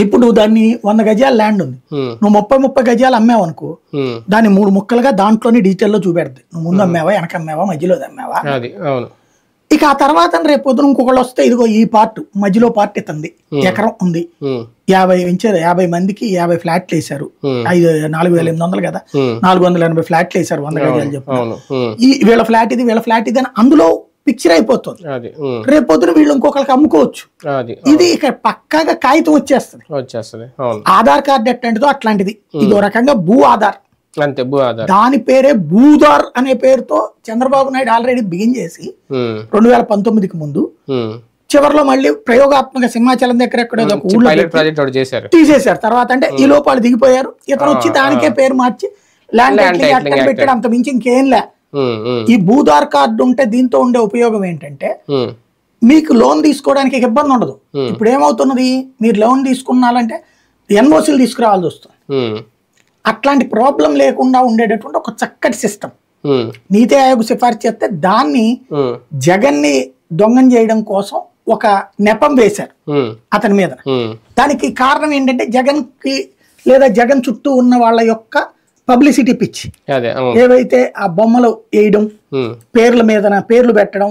ఇప్పుడు నువ్వు దాన్ని 100 గజాల ల్యాండ్ ఉంది, నువ్వు 30 గజాలు అమ్మావు అనుకో, దాన్ని 3 ముక్కలుగా దాంట్లోనే డిజిటల్లో చూపెడుతుంది. నువ్వు ముందు అమ్మావా, వెనక అమ్మావా, మధ్యలో అమ్మావా. ఇక ఆ తర్వాత రేపు పొద్దున ఇంకొకళ్ళు వస్తే ఇదిగో ఈ పార్ట్ మధ్యలో పార్ట్ ఇతంది, ఎకరం ఉంది, 50 మందికి 50 ఫ్లాట్లు వేశారు, 4,800 కదా, 480 ఫ్లాట్లు వేశారు 100 గజాలు చెప్పు, ఈ వీళ్ళ ఫ్లాట్ ఇది వీళ్ళ ఫ్లాట్ ఇది అని అందులో పిక్చర్ అయిపోతుంది. రేపు పొద్దున వీళ్ళు ఇంకొకరికి అమ్ముకోవచ్చు. ఇది ఇక్కడ పక్కాగా కాగితం వచ్చేస్తుంది. ఆధార్ కార్డు ఎట్లాంటిదో అట్లాంటిది, ఇదో రకంగా భూ ఆధార్, దాని పేరే భూదార్ అనే పేరుతో చంద్రబాబు నాయుడు ఆల్రెడీ బిగిన్ చేసి 2019కి ముందు చివరిలో మళ్ళీ ప్రయోగాత్మక సింహాచలం దగ్గర ఎక్కడో తీసేశారు. తర్వాత అంటే ఈ లోపాలు దిగిపోయారు, ఇతను వచ్చి దానికే పేరు మార్చి ల్యాండ్ పెట్టాడు. అంత మించి ఇంకేం లే. ఈ భూదార్ కార్డు ఉంటే దీంతో ఉండే ఉపయోగం ఏంటంటే మీకు లోన్ తీసుకోవడానికి ఇబ్బంది ఉండదు. ఇప్పుడు ఏమవుతున్నది, మీరు లోన్ తీసుకున్నారంటే ఎన్ఓసీలు తీసుకురావాల్సి వస్తుంది. అట్లాంటి ప్రాబ్లం లేకుండా ఉండేటటువంటి ఒక చక్కటి సిస్టమ్ నీతి ఆయోగ్ సిఫార్సు చేస్తే దాన్ని జగన్ ని దొంగం చేయడం కోసం ఒక నెపం వేశారు అతని మీద. దానికి కారణం ఏంటంటే జగన్ కి లేదా జగన్ చుట్టూ ఉన్న వాళ్ళ యొక్క పబ్లిసిటీ పిచ్, ఏవైతే ఆ బొమ్మలు వేయడం, పేర్ల మీద పేర్లు పెట్టడం,